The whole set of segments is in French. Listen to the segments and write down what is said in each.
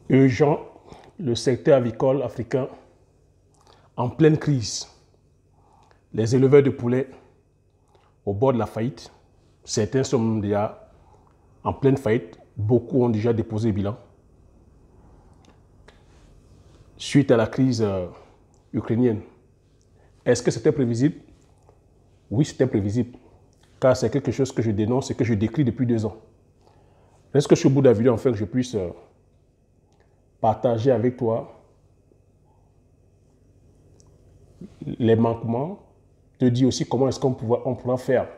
Urgent, le secteur avicole africain en pleine crise. Les éleveurs de poulets au bord de la faillite. Certains sont déjà en pleine faillite. Beaucoup ont déjà déposé bilan. Suite à la crise ukrainienne. Est-ce que c'était prévisible? Oui, c'était prévisible. Car c'est quelque chose que je dénonce et que je décris depuis 2 ans. Est-ce que je suis au bout de la vidéo afin que je puisse partager avec toi les manquements, te dire aussi comment est-ce qu'on pourra faire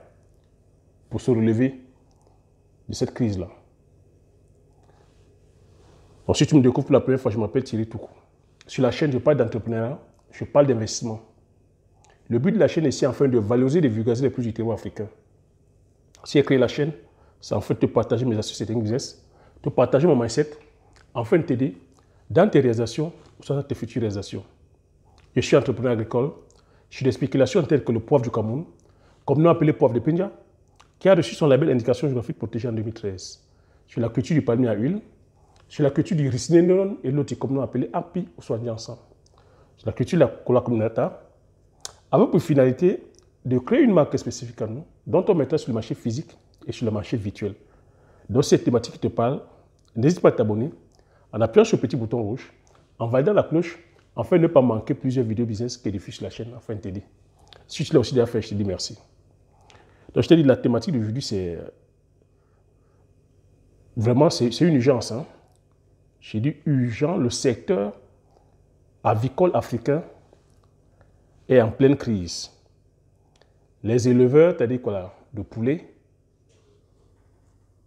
pour se relever de cette crise-là. Donc, si tu me découvres pour la première fois, je m'appelle Thierry Toukou. Sur la chaîne, je parle d'entrepreneuriat, je parle d'investissement. Le but de la chaîne est ici, afin de valoriser et de vulgariser les plus du terroir africain. Si j'ai créé la chaîne, c'est en fait de partager mes astuces et business, de partager mon mindset, afin de t'aider dans tes réalisations ou dans tes futures réalisations. Je suis entrepreneur agricole, je suis des spéculations telles que le poivre du Cameroun, communément appelé poivre de Penja, qui a reçu son label indication géographique protégée en 2013. Sur la culture du palmier à huile, sur la culture du ricinendron et l'autre communément appelé api ou soigné ensemble. Sur la culture de la cola communautaire, avec pour finalité de créer une marque spécifique à nous, dont on mettra sur le marché physique et sur le marché virtuel. Donc, cette thématique qui te parle, n'hésite pas à t'abonner en appuyant sur le petit bouton rouge, en validant la cloche, afin de ne pas manquer plusieurs vidéos business qui diffusent sur la chaîne, afin de t'aider. Si tu l'as aussi déjà fait, je te dis merci. Donc, je te dis, la thématique d'aujourd'hui, c'est vraiment, c'est une urgence. Hein. J'ai dit urgent, le secteur avicole africain est en pleine crise. Les éleveurs, c'est-à-dire quoi, de poulets,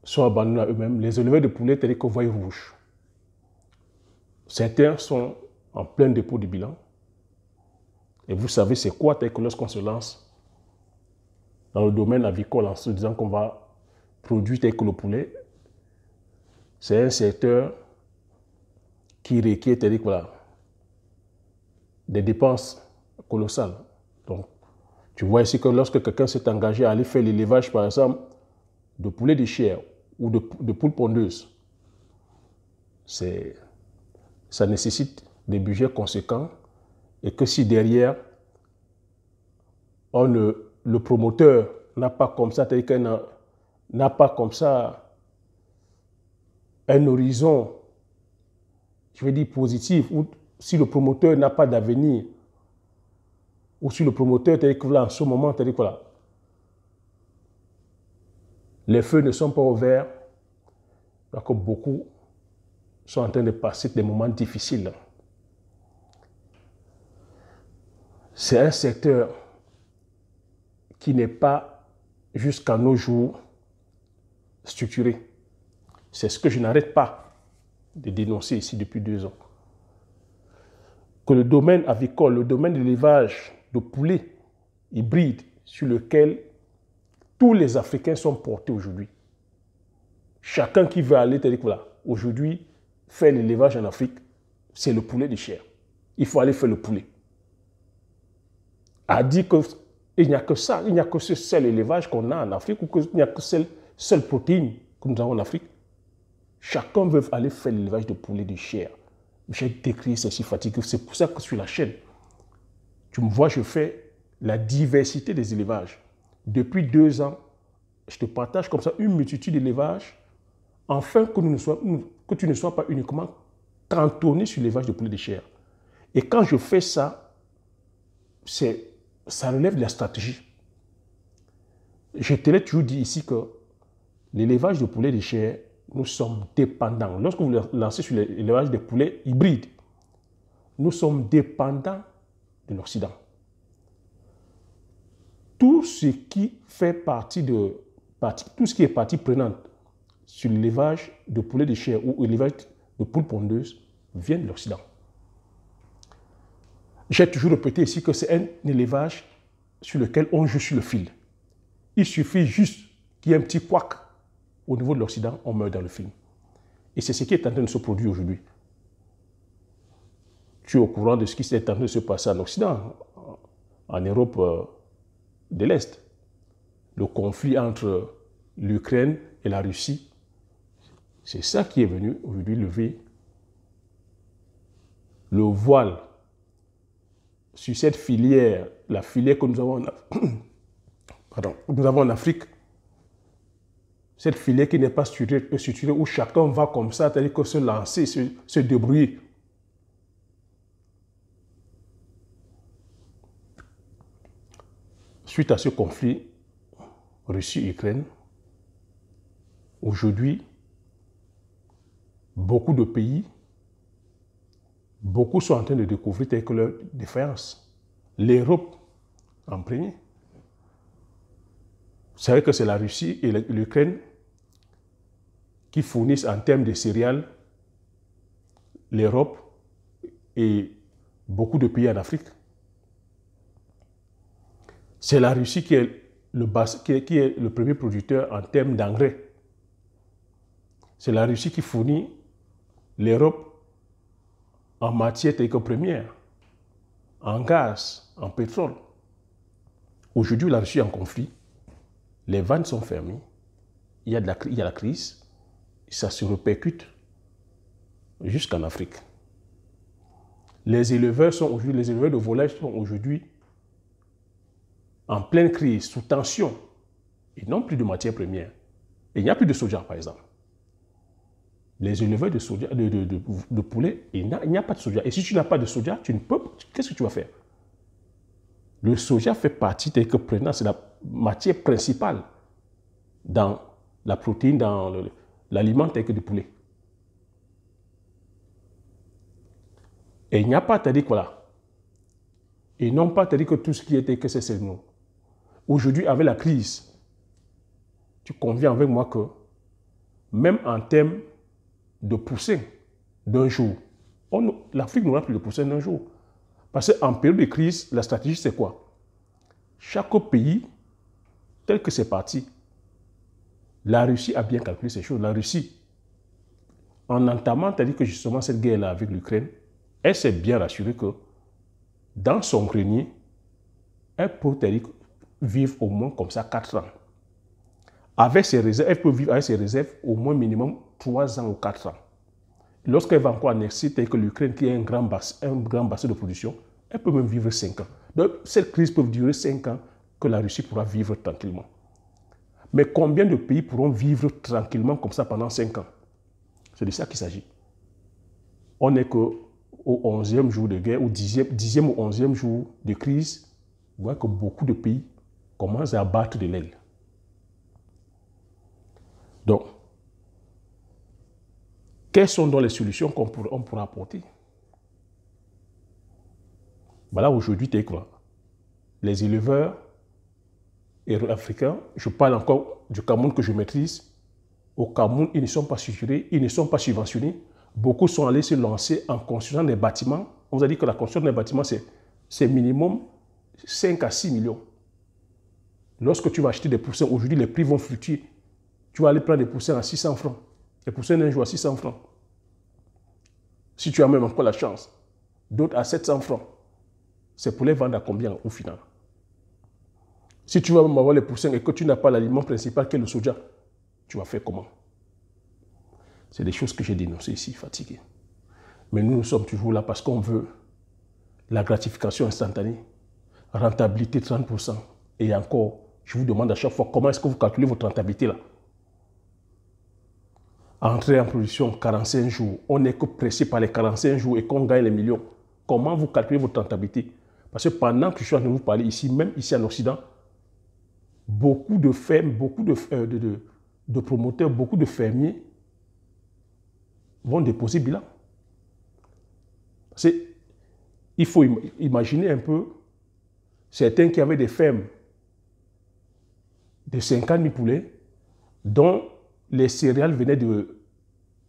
sont abandonnés à eux-mêmes. Les éleveurs de poulets, c'est-à-dire qu'on voit rouge. Certains sont en plein dépôt de bilan. Et vous savez, c'est quoi, c'est-à-dire que lorsqu'on se lance dans le domaine avicole en se disant qu'on va produire tel que le poulet, c'est un secteur qui requiert, c'est-à-dire voilà, des dépenses colossales. Donc, tu vois ici que lorsque quelqu'un s'est engagé à aller faire l'élevage, par exemple, de poulets de chair ou de poules pondeuses, ça nécessite des budgets conséquents et que si derrière, le promoteur n'a pas comme ça, c'est-à-dire qu'il n'a pas comme ça un horizon, je vais dire positif, ou si le promoteur n'a pas d'avenir, ou si le promoteur, c'est-à-dire que là, en ce moment, c'est-à-dire que là, les feux ne sont pas ouverts, alors que beaucoup sont en train de passer des moments difficiles. C'est un secteur qui n'est pas, jusqu'à nos jours, structuré. C'est ce que je n'arrête pas de dénoncer ici depuis 2 ans. Que le domaine avicole, le domaine de l'élevage de poulets hybrides sur lequel tous les Africains sont portés aujourd'hui. Chacun qui veut aller, c'est-à-dire que voilà, aujourd'hui, faire l'élevage en Afrique, c'est le poulet de chair. Il faut aller faire le poulet. À dire qu'il n'y a que ça, il n'y a que ce seul élevage qu'on a en Afrique, ou qu'il n'y a que seule protéine que nous avons en Afrique. Chacun veut aller faire l'élevage de poulet de chair. J'ai décrit ceci fatigué. C'est pour ça que sur la chaîne, tu me vois, je fais la diversité des élevages. Depuis 2 ans, je te partage comme ça une multitude d'élevages, afin que tu ne sois pas uniquement cantonné sur l'élevage de poulet de chair. Et quand je fais ça, ça relève de la stratégie. Je te l'ai toujours dit ici que l'élevage de poulet de chair, nous sommes dépendants. Lorsque vous lancez sur l'élevage des poulets hybrides, nous sommes dépendants de l'Occident. Tout ce qui fait tout ce qui est partie prenante sur l'élevage de poulets de chair ou l'élevage de poules pondeuses vient de l'Occident. J'ai toujours répété ici que c'est un élevage sur lequel on joue sur le fil. Il suffit juste qu'il y ait un petit couac au niveau de l'Occident, on meurt dans le film. Et c'est ce qui est en train de se produire aujourd'hui. Tu es au courant de ce qui est en train de se passer en Occident, en Europe de l'Est. Le conflit entre l'Ukraine et la Russie, c'est ça qui est venu aujourd'hui lever le voile sur cette filière, la filière que nous avons en Afrique, cette filière qui n'est pas structurée, où chacun va comme ça, c'est-à-dire que se lancer, se débrouiller. Suite à ce conflit Russie-Ukraine, aujourd'hui, beaucoup de pays, beaucoup sont en train de découvrir telle que leur défaillance. L'Europe en premier. Vous savez que c'est la Russie et l'Ukraine qui fournissent en termes de céréales l'Europe et beaucoup de pays en Afrique. C'est la Russie qui est le premier producteur en termes d'engrais. C'est la Russie qui fournit l'Europe en matière première, en gaz, en pétrole. Aujourd'hui, la Russie est en conflit. Les vannes sont fermées. Il y a la crise. Ça se répercute jusqu'en Afrique. Les éleveurs de volailles sont aujourd'hui en pleine crise, sous tension. Ils n'ont plus de matières premières. Il n'y a plus de soja, par exemple. Les éleveurs de soja, de poulet, il n'y a pas de soja. Et si tu n'as pas de soja, qu'est-ce que tu vas faire? Le soja fait partie c'est la matière principale dans la protéine, dans l'aliment tel que du poulet. Et il n'y a pas, c'est-à-dire que voilà. Et non pas, c'est-à-dire que tout ce qui était que c'est nous. Aujourd'hui, avec la crise, tu conviens avec moi que même en termes de poussin d'un jour, l'Afrique n'aura plus de poussin d'un jour. Parce qu'en période de crise, la stratégie, c'est quoi? Chaque pays, tel que c'est parti, la Russie a bien calculé ces choses. La Russie, en entamant, c'est-à-dire que justement cette guerre-là avec l'Ukraine, elle s'est bien rassurée que dans son grenier, elle peut vivre au moins comme ça 4 ans. Avec ses réserves, elle peut vivre avec ses réserves au moins minimum 3 ans ou 4 ans. Lorsqu'elle va encore annexer, tel que l'Ukraine qui a un grand bassin de production, elle peut même vivre 5 ans. Donc cette crise peut durer 5 ans que la Russie pourra vivre tranquillement. Mais combien de pays pourront vivre tranquillement comme ça pendant 5 ans? C'est de ça qu'il s'agit. On n'est qu'au 11e jour de guerre, au 10e ou 11e jour de crise. Vous voyez que beaucoup de pays commencent à battre de l'aile. Donc, quelles sont donc les solutions qu'on pourra apporter? Voilà, aujourd'hui, les éleveurs africains, je parle encore du Cameroun que je maîtrise. Au Cameroun, ils ne sont pas structurés, ils ne sont pas subventionnés. Beaucoup sont allés se lancer en construisant des bâtiments. On vous a dit que la construction des bâtiments, c'est minimum 5 à 6 millions. Lorsque tu vas acheter des poussins, aujourd'hui, les prix vont fluctuer. Tu vas aller prendre des poussins à 600 francs. Les poussins d'un jour à 600 francs. Si tu as même encore la chance. D'autres à 700 francs. C'est pour les vendre à combien au final? Si tu vas même avoir les poussins et que tu n'as pas l'aliment principal qui est le soja, tu vas faire comment? C'est des choses que j'ai dénoncées ici, fatigué. Mais nous sommes toujours là parce qu'on veut la gratification instantanée, rentabilité 30%. Et encore, je vous demande à chaque fois, comment est-ce que vous calculez votre rentabilité là? Entrer en production 45 jours, on n'est que pressé par les 45 jours et qu'on gagne les millions. Comment vous calculez votre rentabilité? Parce que pendant que je suis en train de vous parler ici, même ici en Occident, beaucoup de fermes, beaucoup de promoteurs, beaucoup de fermiers vont déposer bilan. Il faut imaginer un peu certains qui avaient des fermes de 50 000 poulets dont les céréales venaient de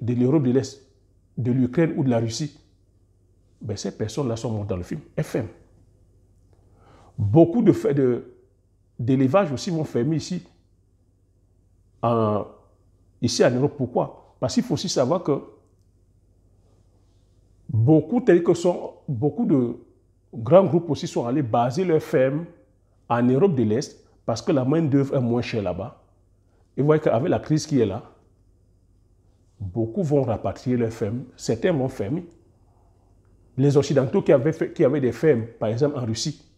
l'Europe de l'Est, de l'Ukraine ou de la Russie. Ben, ces personnes-là sont mortes dans le film. FM. Beaucoup d'élevage aussi vont fermer ici. Ici en Europe. Pourquoi? Parce qu'il faut aussi savoir que beaucoup de grands groupes aussi sont allés baser leurs fermes en Europe de l'Est parce que la main-d'œuvre est moins chère là-bas. Et vous voyez qu'avec la crise qui est là, beaucoup vont rapatrier leurs fermes, certains vont fermer. Les Occidentaux qui avaient des fermes, par exemple en Russie,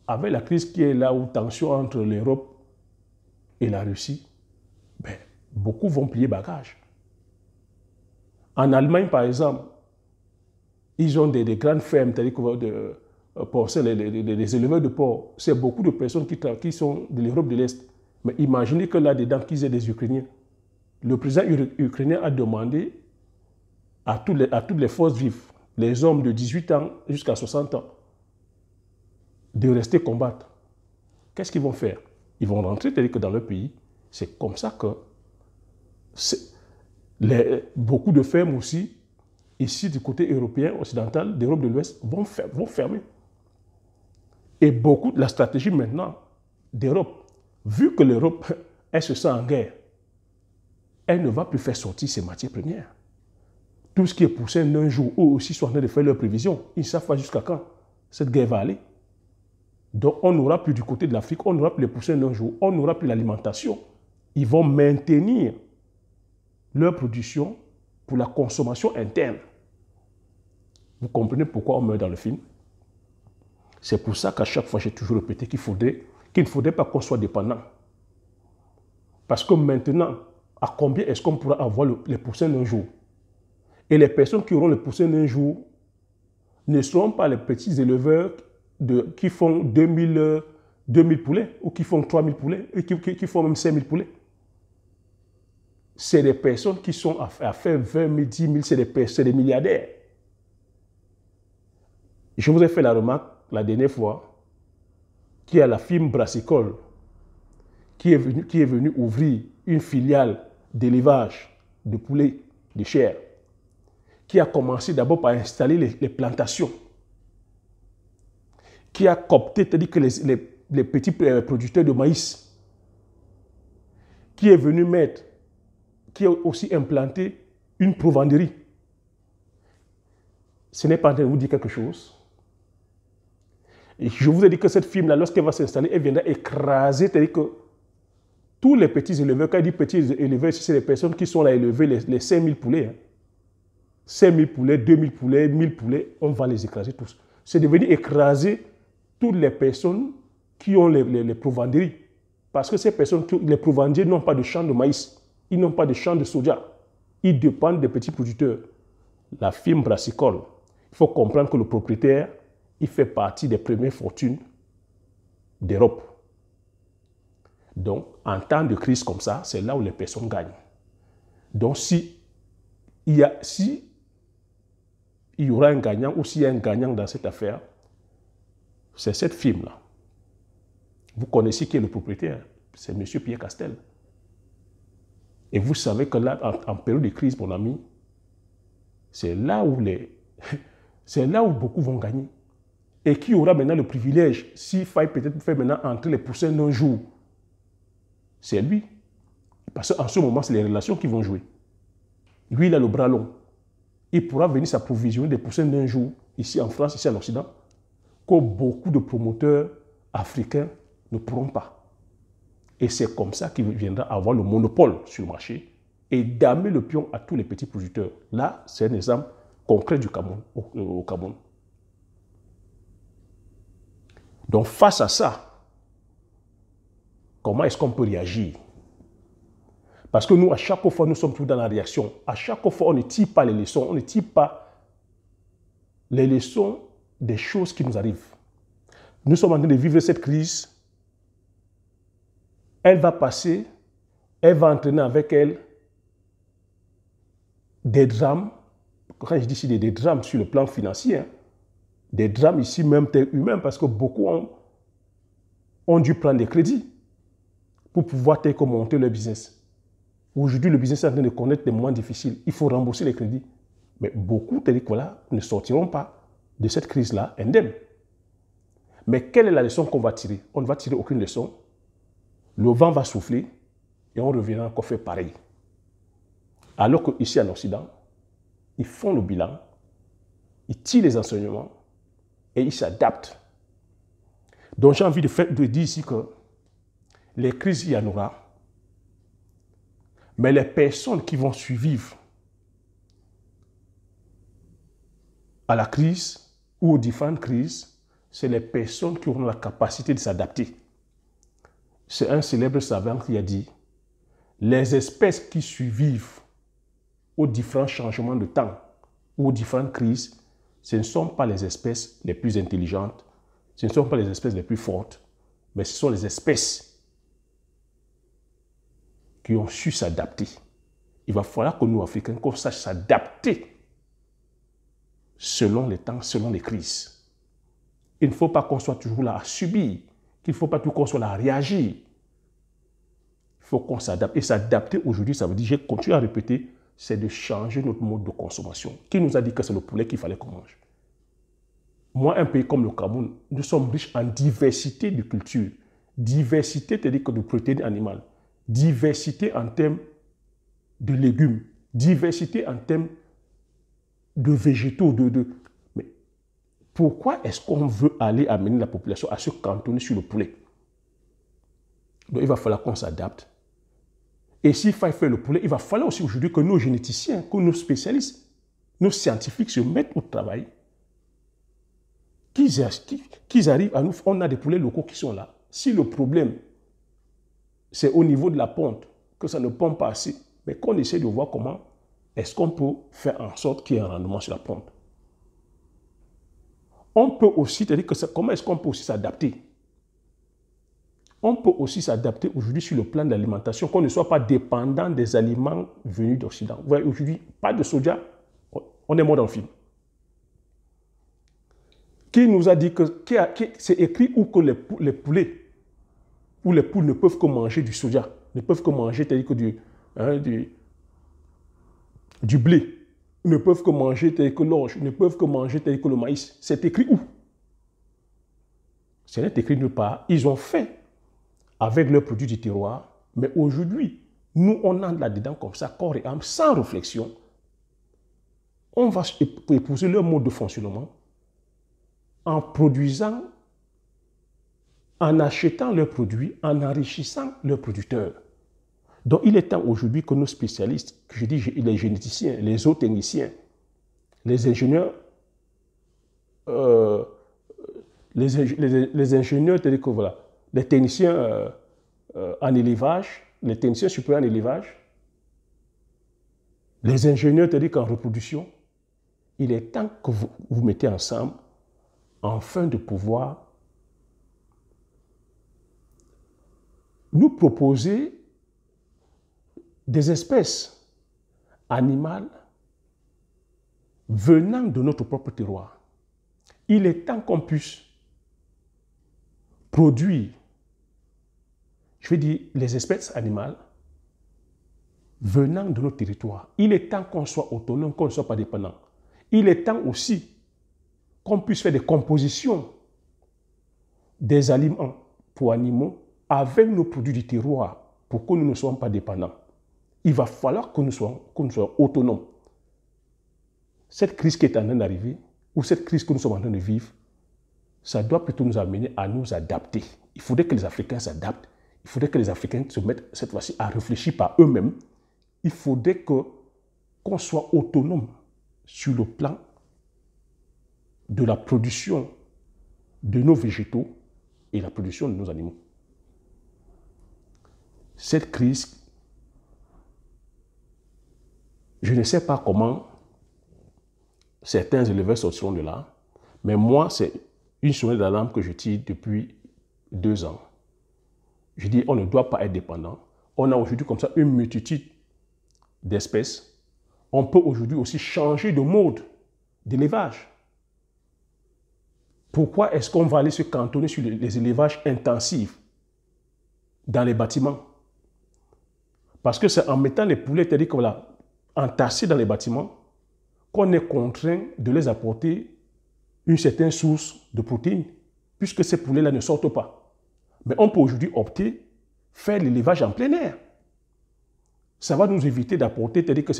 avec la crise qui est là, où tension entre l'Europe et la Russie, ben, beaucoup vont plier bagage. En Allemagne, par exemple, ils ont des grandes fermes, c'est-à-dire les éleveurs de porc, c'est beaucoup de personnes qui sont de l'Europe de l'Est. Mais imaginez que là-dedans, qu'ils aient des Ukrainiens. Le président ukrainien a demandé à toutes les forces vives, les hommes de 18 ans jusqu'à 60 ans, de rester combattre. Qu'est-ce qu'ils vont faire? Ils vont rentrer, c'est-à-dire que dans leur pays, c'est comme ça que beaucoup de fermes aussi, ici du côté européen, occidental, d'Europe de l'Ouest, vont fermer. Et la stratégie maintenant d'Europe, vu que l'Europe, elle se sent en guerre, elle ne va plus faire sortir ses matières premières. Tout ce qui est poussé d'un jour, eux aussi sont en train de faire leurs prévisions. Ils ne savent pas jusqu'à quand cette guerre va aller. Donc on n'aura plus du côté de l'Afrique, on n'aura plus les poussins d'un jour, on n'aura plus l'alimentation. Ils vont maintenir leur production pour la consommation interne. Vous comprenez pourquoi on meurt dans le film? C'est pour ça qu'à chaque fois, j'ai toujours répété qu'il ne faudrait pas qu'on soit dépendant. Parce que maintenant, à combien est-ce qu'on pourra avoir les poussins d'un jour? Et les personnes qui auront les poussins d'un jour ne seront pas les petits éleveurs qui font 2000 poulets ou qui font 3000 poulets et qui font même 5000 poulets. C'est des personnes qui sont à faire 20 000, 10 000, c'est des milliardaires. Je vous ai fait la remarque la dernière fois qu'il y a la firme Brassicole qui est venue ouvrir une filiale d'élevage de poulets de chair, qui a commencé d'abord par installer les plantations, qui a coopté, c'est-à-dire que les petits producteurs de maïs, qui est venu qui a aussi implanté une provenderie. Ce n'est pas en train de vous dire quelque chose? Et je vous ai dit que cette firme-là, lorsqu'elle va s'installer, elle viendra écraser, c'est-à-dire que tous les petits éleveurs, quand il dit petits éleveurs, c'est les personnes qui sont là à élever les 5000 poulets. Hein. 5000 poulets, 2000 poulets, 1000 poulets, on va les écraser tous. C'est de venir écraser toutes les personnes qui ont les provenderies. Parce que ces personnes, les provendiers n'ont pas de champ de maïs, ils n'ont pas de champ de soja. Ils dépendent des petits producteurs. La firme Brassicole, il faut comprendre que le propriétaire, il fait partie des premières fortunes d'Europe. Donc, en temps de crise comme ça, c'est là où les personnes gagnent. Donc, s'il y aura un gagnant ou s'il y a un gagnant dans cette affaire, c'est cette firme-là. Vous connaissez qui est le propriétaire, c'est M. Pierre Castel. Et vous savez que là, en période de crise, mon ami, c'est là où beaucoup vont gagner. Et qui aura maintenant le privilège, s'il faille peut-être faire maintenant entrer les poussins d'un jour, c'est lui. Parce qu'en ce moment, c'est les relations qui vont jouer. Lui, il a le bras long. Il pourra venir s'approvisionner des poussins d'un jour, ici en France, ici en Occident, que beaucoup de promoteurs africains ne pourront pas. Et c'est comme ça qu'il viendra avoir le monopole sur le marché et damer le pion à tous les petits producteurs. Là, c'est un exemple concret du Cameroun, au Cameroun. Donc, face à ça, comment est-ce qu'on peut réagir? Parce que nous, à chaque fois, nous sommes tous dans la réaction. À chaque fois, on ne tire pas les leçons. On ne tire pas les leçons des choses qui nous arrivent. Nous sommes en train de vivre cette crise. Elle va passer. Elle va entraîner avec elle des drames. Quand je dis ici des drames sur le plan financier, hein, des drames ici même humains, parce que beaucoup ont dû prendre des crédits pour pouvoir monter leur business. Aujourd'hui, le business est en train de connaître des moments difficiles. Il faut rembourser les crédits. Mais beaucoup, ne sortiront pas de cette crise-là indemnes. Mais quelle est la leçon qu'on va tirer? On ne va tirer aucune leçon. Le vent va souffler et on reviendra encore faire pareil. Alors qu'ici en Occident, ils font le bilan, ils tirent les enseignements et ils s'adaptent. Donc j'ai envie de dire ici que les crises, il y en aura. Mais les personnes qui vont survivre à la crise ou aux différentes crises, c'est les personnes qui auront la capacité de s'adapter. C'est un célèbre savant qui a dit, les espèces qui survivent aux différents changements de temps ou aux différentes crises, ce ne sont pas les espèces les plus intelligentes, ce ne sont pas les espèces les plus fortes, mais ce sont les espèces qui ont su s'adapter. Il va falloir que nous, Africains, qu'on sache s'adapter selon les temps, selon les crises. Il ne faut pas qu'on soit toujours là à subir, qu'il ne faut pas toujours qu'on soit là à réagir. Il faut qu'on s'adapte. Et s'adapter aujourd'hui, ça veut dire, j'ai continué à répéter, c'est de changer notre mode de consommation. Qui nous a dit que c'est le poulet qu'il fallait qu'on mange? Moi, un pays comme le Cameroun, nous sommes riches en diversité de cultures. Diversité, c'est-à-dire que de protéines animales. Diversité en termes de légumes. Diversité en termes de végétaux. Mais pourquoi est-ce qu'on veut aller amener la population à se cantonner sur le poulet? Donc, il va falloir qu'on s'adapte. Et s'il faut faire le poulet, il va falloir aussi aujourd'hui que nos généticiens, que nos spécialistes, nos scientifiques se mettent au travail, qu'ils arrivent à nous... On a des poulets locaux qui sont là. Si le problème, c'est au niveau de la ponte, que ça ne pompe pas assez, mais qu'on essaie de voir comment est-ce qu'on peut faire en sorte qu'il y ait un rendement sur la ponte. On peut aussi, c'est-à-dire que comment est-ce qu'on peut aussi s'adapter? On peut aussi s'adapter aujourd'hui sur le plan de l'alimentation, qu'on ne soit pas dépendant des aliments venus d'Occident. Vous voyez, aujourd'hui, pas de soja, on est mort dans le film. Qui nous a dit que c'est écrit où que les poulets ou les poules ne peuvent que manger du soja, ne peuvent que manger, c'est-à-dire que du blé, ne peuvent que manger, c'est-à-dire que l'orge, ne peuvent que manger, c'est-à-dire que le maïs. C'est écrit où? Ce n'est écrit nulle part. Ils ont fait avec leurs produits du terroir, mais aujourd'hui, nous, on entre là-dedans comme ça, corps et âme, sans réflexion. On va épouser leur mode de fonctionnement en produisant, en achetant leurs produits, en enrichissant leurs producteurs. Donc, il est temps aujourd'hui que nos spécialistes, que je dis les généticiens, les zootechniciens, les ingénieurs, les ingénieurs, c'est-à-dire que voilà, les techniciens en élevage, les techniciens supérieurs en élevage, les ingénieurs, c'est-à-dire qu'en reproduction, il est temps que vous mettez ensemble afin de pouvoir nous proposer des espèces animales venant de notre propre terroir. Il est temps qu'on puisse produire, je vais dire, les espèces animales venant de notre territoire. Il est temps qu'on soit autonome, qu'on ne soit pas dépendant. Il est temps aussi qu'on puisse faire des compositions des aliments pour animaux avec nos produits du terroir pour que nous ne soyons pas dépendants. Il va falloir que nous soyons autonomes. Cette crise qui est en train d'arriver, ou cette crise que nous sommes en train de vivre, ça doit plutôt nous amener à nous adapter. Il faudrait que les Africains s'adaptent. Il faudrait que les Africains se mettent cette fois-ci à réfléchir par eux-mêmes. Il faudrait qu'on soit autonome sur le plan de la production de nos végétaux et la production de nos animaux. Cette crise, je ne sais pas comment certains éleveurs sortiront de là, mais moi, c'est une sonnette d'alarme que je tire depuis 2 ans. Je dis, on ne doit pas être dépendant. On a aujourd'hui comme ça une multitude d'espèces. On peut aujourd'hui aussi changer de mode d'élevage. Pourquoi est-ce qu'on va aller se cantonner sur les élevages intensifs dans les bâtiments? Parce que c'est en mettant les poulets, c'est-à-dire voilà, entassés dans les bâtiments, qu'on est contraint de les apporter une certaine source de protéines, puisque ces poulets-là ne sortent pas. Mais on peut aujourd'hui opter, faire l'élevage en plein air. Ça va nous éviter d'apporter, c'est-à-dire que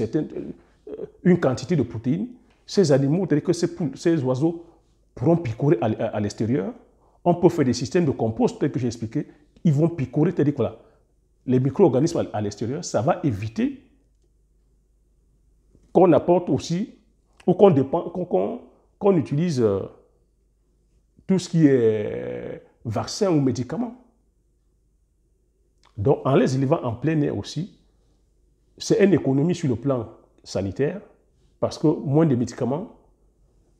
une quantité de protéines. Ces animaux, c'est-à-dire que ces oiseaux pourront picorer à l'extérieur. On peut faire des systèmes de compost, tel que j'ai expliqué. Ils vont picorer, c'est-à-dire que voilà, les micro-organismes à l'extérieur. Ça va éviter qu'on apporte aussi, ou qu'on qu'on utilise tout ce qui est vaccin ou médicaments. Donc, en les élevant en plein air aussi, c'est une économie sur le plan sanitaire, parce que moins de médicaments,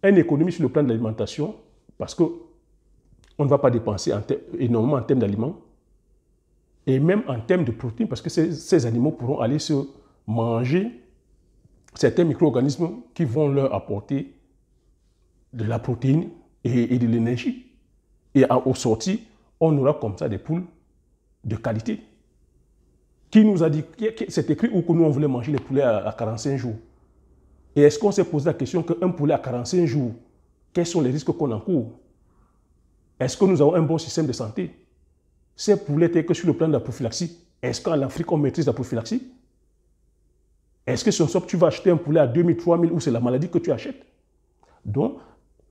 une économie sur le plan de l'alimentation, parce qu'on ne va pas dépenser énormément en termes d'aliments, et même en termes de protéines, parce que ces animaux pourront aller se manger certains micro-organismes qui vont leur apporter de la protéine et de l'énergie. Et au sorti, on aura comme ça des poules de qualité. Qui nous a dit, c'est écrit où que nous on voulait manger les poulets à 45 jours. Et est-ce qu'on s'est posé la question qu'un poulet à 45 jours, quels sont les risques qu'on encourt? Est-ce que nous avons un bon système de santé? Ces poulets tels que sur le plan de la prophylaxie, est-ce qu'en Afrique on maîtrise la prophylaxie? Est-ce que sur tu vas acheter un poulet à 2000, 3000 ou c'est la maladie que tu achètes? Donc,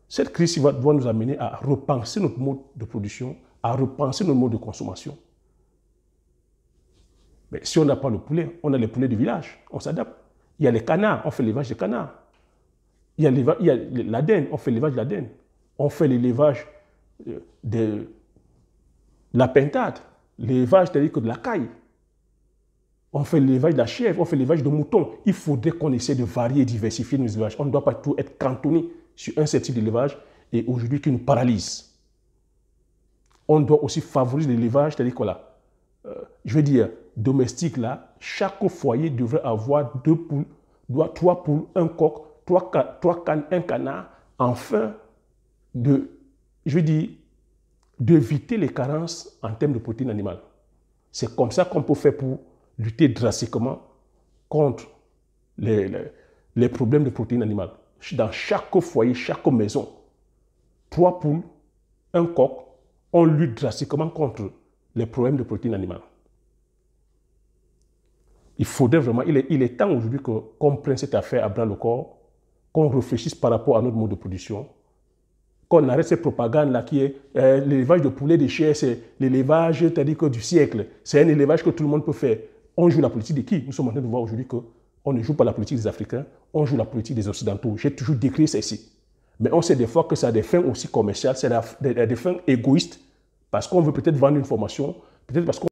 cette crise doit nous amener à repenser notre mode de production, à repenser notre mode de consommation. Mais si on n'a pas le poulet, on a les poulets du village, on s'adapte. Il y a les canards, on fait l'élevage de canards. Il y a la dinde, on fait l'élevage de la dinde. On fait l'élevage de la pintade, l'élevage de la caille. On fait l'élevage de la chèvre, on fait l'élevage de moutons. Il faudrait qu'on essaie de varier et diversifier nos élevages. On ne doit pas tout être cantonné sur un seul type d'élevage et aujourd'hui qui nous paralyse. On doit aussi favoriser l'élevage, c'est-à-dire quoi je veux dire, domestique là, chaque foyer devrait avoir 2 poules, 3 poules, un coq, 3 cannes, un canard, afin d'éviter les carences en termes de protéines animales. C'est comme ça qu'on peut faire pour lutter drastiquement contre les problèmes de protéines animales. Dans chaque foyer, chaque maison, 3 poules, un coq, on lutte drastiquement contre les problèmes de protéines animales. Il faudrait vraiment, il est temps aujourd'hui qu'on prenne cette affaire à bras le corps, qu'on réfléchisse par rapport à notre mode de production, qu'on arrête cette propagande-là qui est l'élevage de poulets de chair, c'est l'élevage du siècle. C'est un élevage que tout le monde peut faire. On joue la politique de qui? Nous sommes en train de voir aujourd'hui qu'on ne joue pas la politique des Africains, on joue la politique des Occidentaux. J'ai toujours décrit ceci. Mais on sait des fois que ça a des fins aussi commerciales, c'est des fins égoïstes, parce qu'on veut peut-être vendre une formation, peut-être parce qu'on